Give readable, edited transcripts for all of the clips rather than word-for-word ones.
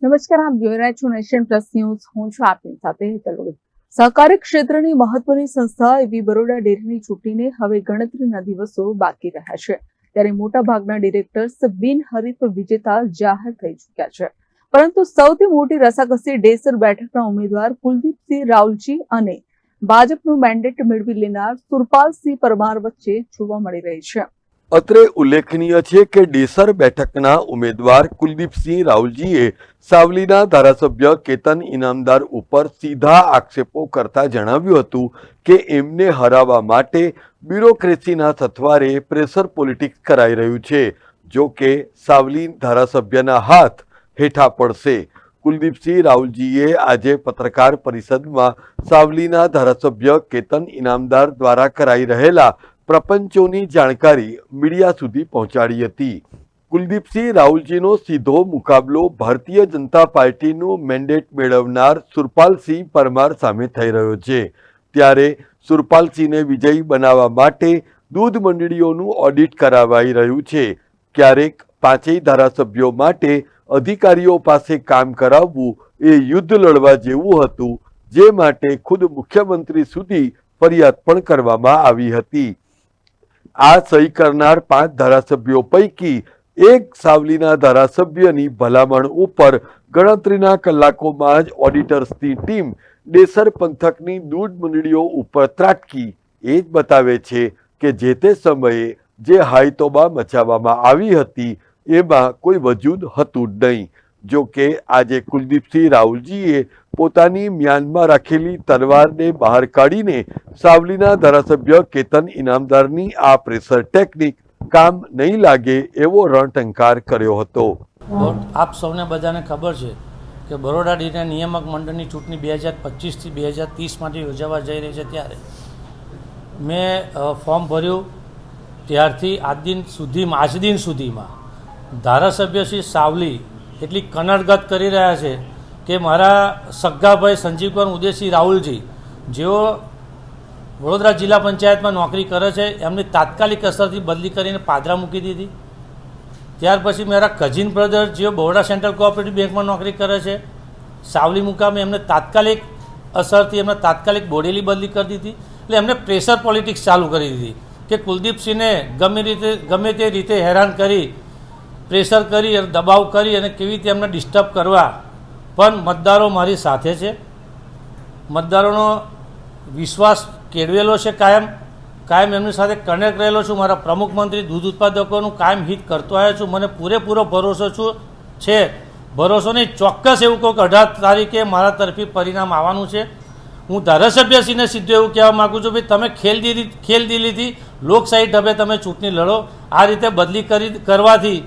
નમસ્કાર, આપ જોઈ રહ્યા છો નેશન પ્લસ ન્યૂઝ. હું છું આપની સાથે હેતલ વગર. સહકારી ક્ષેત્રની મહત્વની સંસ્થા એવી બરોડા ડેરીની ચૂંટણીને હવે ગણતરીના દિવસો બાકી રહ્યા છે, ત્યારે મોટાભાગના ડિરેક્ટર્સ બિનહરીફ વિજેતા જાહેર થઈ ચૂક્યા છે. પરંતુ સૌથી મોટી રસાકસી ડેસર બેઠકના ઉમેદવાર કુલદીપસિંહ રાવલજી અને ભાજપનું મેન્ડેટ મેળવી લેનાર સુરપાલસિંહ પરમાર વચ્ચે જોવા મળી રહી છે. અત્રે ઉલ્લેખનીય છે કે ડેસર બેઠકના ઉમેદવાર કુલદીપસિંહ રાવલજીએ સાવલીના ધારાસભ્ય કેતન ઇનામદાર ઉપર સીધા આક્ષેપો કરતા જણાવ્યું હતું કે એમને હરાવવા માટે બ્યુરોક્રેસીના સથવારે પ્રેશર પોલિટિક્સ કરાઈ રહ્યું છે. જો કે સાવલી ધારાસભ્યના હાથ હેઠા પડશે. કુલદીપસિંહ રાવલજીએ આજે પત્રકાર પરિષદમાં સાવલીના ધારાસભ્ય કેતન ઇનામદાર દ્વારા કરાઈ રહેલા પ્રપંચોની જાણકારી મીડિયા સુધી પહોંચાડી હતી. કુલદીપસિંહ રાવલજીનો સીધો મુકાબલો ભારતીય જનતા પાર્ટીનું મેન્ડેટ મેળવનાર સુરપાલસિંહ પરમાર સામે થઈ રહ્યો છે. ત્યારે સુરપાલસિંહને વિજયી બનાવવા માટે દૂધ મંડળીઓનું ઓડિટ કરાવાઈ રહ્યું છે. ક્યારેક પાંચેય ધારાસભ્યો માટે અધિકારીઓ પાસે કામ કરાવવું એ યુદ્ધ લડવા જેવું હતું, જે માટે ખુદ મુખ્યમંત્રી સુધી ફરિયાદ પણ કરવામાં આવી હતી. આ સહી કરનાર 5 ધારાસભ્યો પૈકી એક સાવલીના ધારાસભ્યની ભલામણ ઉપર ગણતરીના કલાકોમાં જ ઓડિટર્સની ટીમ ડેસર પંથકની દૂધ મંડળીઓ ઉપર ત્રાટકી. એ જ બતાવે છે કે જે તે સમયે જે હાઈતોબા મચાવવામાં આવી હતી એમાં કોઈ વજૂદ હતું જ નહીં. જો કે આજે કુલદીપસિંહ રાવલજીએ પોતાની મ્યાનમાં રાખેલી તલવારને બહાર કાઢીને સાવલીના ધારાસભ્ય કેતન ઇનામદારની આ પ્રેશર ટેકનિક કામ નહીં લાગે એવો રણટંકાર કર્યો હતો. આપ સૌને બધાને ખબર છે કે બરોડા ડેરીના નિયામક મંડળની ચૂંટણી 2025થી 2030 માટે યોજાવા જઈ રહી છે. ત્યારે મેં ફોર્મ ભર્યું ત્યારથી આજ દિન સુધીમાં ધારાસભ્ય શ્રી સાવલી એટલી કનડગત કરી રહ્યા છે કે મારા સગ્ગાભાઈ સંજીવકુમાર ઉદયસિંહ રાહુલજી, જેઓ વડોદરા જિલ્લા પંચાયતમાં નોકરી કરે છે, એમની તાત્કાલિક અસરથી બદલી કરીને પાદરા મૂકી દીધી. ત્યાર પછી મારા કઝિન બ્રધર, જેઓ બરોડા સેન્ટ્રલ કોઓપરેટિવ બેંકમાં નોકરી કરે છે, સાવલી મુકામે એમને તાત્કાલિક અસરથી એમને તાત્કાલિક બોડેલી બદલી કરી દીધી. એટલે એમને પ્રેશર પોલિટિક્સ ચાલુ કરી દીધી કે કુલદીપસિંહને ગમે તે રીતે હેરાન કરી, પ્રેશર કરી અને દબાવ કરી અને કેવી રીતે એમને ડિસ્ટર્બ કરવા. પણ મતદારો મારી સાથે છે, મતદારોનો વિશ્વાસ કેળવેલો છે, કાયમ એમની સાથે કનેક્ટ રહેલો છું. મારા પ્રમુખ મંત્રી દૂધ ઉત્પાદકોનું કાયમ હિત કરતો આવ્યો છું. મને પૂરેપૂરો ભરોસો છે. ભરોસો નહીં, ચોક્કસ એવું કહું કે 18 તારીખે મારા તરફી પરિણામ આવવાનું છે. હું ધારાસભ્યશ્રીને સીધું એવું કહેવા માગું છું, ભાઈ તમે ખેલદિલીથી લોકશાહી ઢબે તમે ચૂંટણી લડો. આ રીતે બદલી કરવાથી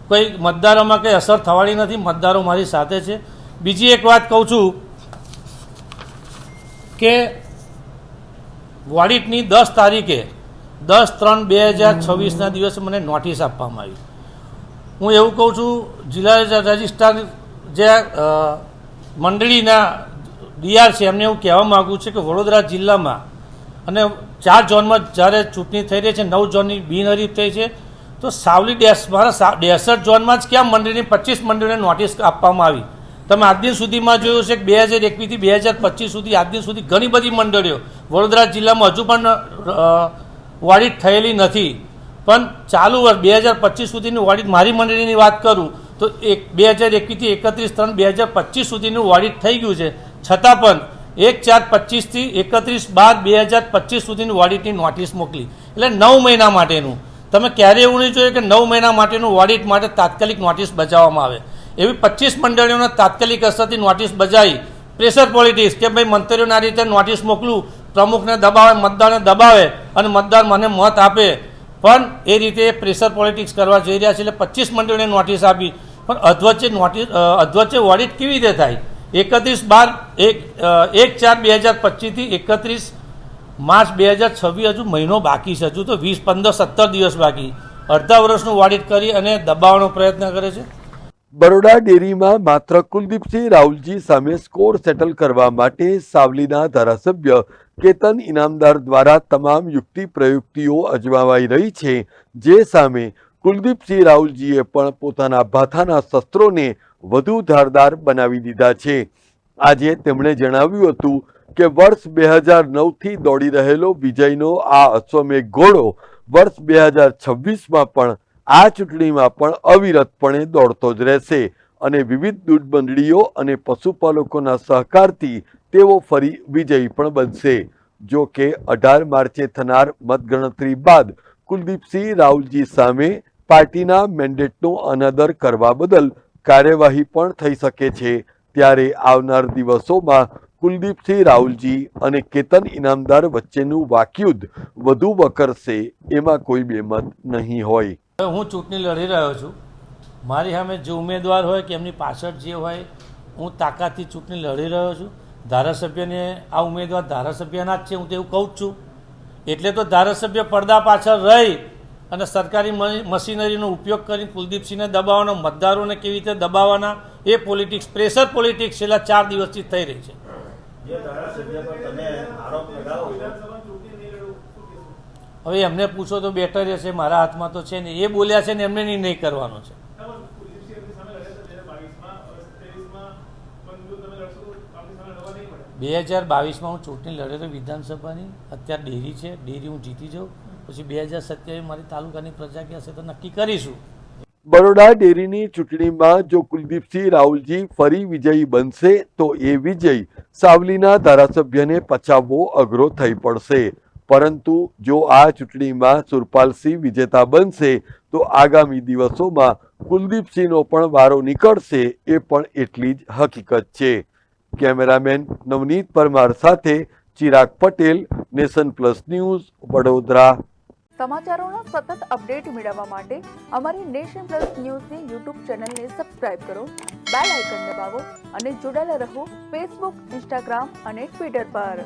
કોઈ મતદારોમાં કંઈ અસર થવાની નથી. મતદારો મારી સાથે છે. બીજી એક વાત કહું છું કે ઓડિટની 10 તારીખે 10/3/2026ના દિવસે મને નોટિસ આપવામાં આવી. હું એવું કહું છું, જિલ્લા રજિસ્ટ્રાર જે મંડળીના ડીઆર છે એમને એવું કહેવા માગું છું કે વડોદરા જિલ્લામાં અને 4 ઝોનમાં જ્યારે ચૂંટણી થઈ રહી છે, 9 ઝોનની બિનહરીફ થઈ છે, તો સાવલી મારા 63 ઝોનમાં જ ક્યાં મંડળીની 25 મંડળીને નોટિસ આપવામાં આવી. તમે આજ દિન સુધીમાં જોયું છે કે 2021થી 2025 સુધી આજ દિન સુધી ઘણી બધી મંડળીઓ વડોદરા જિલ્લામાં હજુ પણ ઓડિટ થયેલી નથી. પણ ચાલુ વર્ષ 2025 સુધીની ઓડિટ, મારી મંડળીની વાત કરું તો 2021થી 31/3/2025 સુધીનું ઓડિટ થઈ ગયું છે. છતાં પણ 1/4/25થી 31/12/2025 સુધીની ઓડિટની નોટિસ મોકલી. એટલે 9 મહિના માટેનું. તમે ક્યારે એવું નહીં જોયું કે 9 મહિના માટેનું ઓડિટ માટે તાત્કાલિક નોટિસ બજાવવામાં આવે. એવી 25 મંડળીઓને તાત્કાલિક અસરથી નોટિસ બજાવી પ્રેશર પોલિટિક્સ કે ભાઈ મંત્રીઓને આ રીતે નોટિસ મોકલું, પ્રમુખને દબાવે, મતદારને દબાવે અને મતદાર મને મત આપે. પણ એ રીતે પ્રેશર પોલિટિક્સ કરવા જઈ રહ્યા છે. એટલે 25 મંડળીઓને નોટિસ આપી, પણ અધવચ્ચે ઓડિટ કેવી રીતે થાય? 1/4/2025થી 31 માર્ચ 2026 હજુ મહિનો બાકી છે. હજુ તો 20, 15, 17 દિવસ બાકી. અડધા વર્ષનું ઓડિટ કરી અને દબાવવાનો પ્રયત્ન કરે છે. બરોડા ડેરીમાં માત્ર કુલદીપસિંહ રાવલજી સામે સ્કોર સેટલ કરવા માટે સાવલીના ધારાસભ્ય કેતન ઇનામદાર દ્વારા તમામ યુક્તિ પ્રયુક્તિઓ અજમાવાઈ રહી છે, જે સામે કુલદીપસિંહ રાવલજીએ પણ પોતાના ભાથાના શસ્ત્રોને વધુ ધારદાર બનાવી દીધા છે. આજે તેમણે જણાવ્યું હતું કે વર્ષ 2009થી દોડી રહેલો વિજયનો આ અશ્વમેઘ ઘોડો વર્ષ 2026માં પણ આ ચૂંટણીમાં પણ અવિરતપણે દોડતો જ રહેશે અને વિવિધ દૂધ મંડળીઓ અને પશુપાલકોના સહકારથી તેઓ ફરી વિજયી પણ બનશે. જો કે 18 માર્ચે થનાર મતગણતરી બાદ કુલદીપસિંહ રાવલજી સામે પાર્ટીના મેન્ડેટનો અનાદર કરવા બદલ કાર્યવાહી પણ થઈ શકે છે. ત્યારે આવનાર દિવસોમાં કુલદીપસિંહ રાવલજી અને કેતન ઇનામદાર વચ્ચેનું વાકયુદ્ધ વધુ વકરશે એમાં કોઈ બેમત નહીં હોય. હું ચૂંટણી લડી રહ્યો છું. મારી સામે જે ઉમેદવાર હોય કે એમની પાછળ જે હોય, હું તાકાતથી ચૂંટણી લડી રહ્યો છું. ધારાસભ્યને આ ઉમેદવાર ધારાસભ્યના જ છે, હું તો એવું કહું જ છું. એટલે તો ધારાસભ્ય પડદા પાછળ રહી અને સરકારી મશીનરીનો ઉપયોગ કરી કુલદીપસિંહને દબાવવાના, મતદારોને કેવી રીતે દબાવવાના, એ પોલિટિક્સ, પ્રેશર પોલિટિક્સ છેલ્લા 4 દિવસથી થઈ રહી છે. હવે એમને પૂછો તો બેટર રહેશે, મારા હાથમાં તો છે ને. એ બોલ્યા છે ને એમને નહીં કરવાનો છે. 2022માં હું ચૂંટણી લડેલો વિધાનસભાની, અત્યારે ડેરી છે, ડેરી હું જીતી જાઉં, પછી 2027 મારી તાલુકાની પ્રજા કહેશે તો નક્કી કરીશું. બરોડા ડેરીની ચૂંટણીમાં જો કુલદીપસિંહ રાવલજી ફરી વિજયી બનશે તો એ વિજય સાવલીના ધારાસભ્યને પચાવવો અઘરો થઈ પડશે. પરંતુ જો આ ચૂંટણીમાં સુરપાલસિંહ વિજેતા બનશે તો આગામી દિવસોમાં કુલદીપસિંહનો પણ વારો નીકળશે, એ પણ એટલી જ હકીકત છે. કેમેરામેન નવનીત પરમાર સાથે Chirag Patel, nation plus news, Vadodara. સમાચારોના સતત અપડેટ મેળવવા માટે અમારી નેશન પ્લસ ન્યૂઝની યુટ્યુબ ચેનલને સબસ્ક્રાઇબ કરો, બેલ આઇકન દબાવો અને જોડાયેલા રહો ફેસબુક, ઇન્સ્ટાગ્રામ અને ટ્વિટર પર.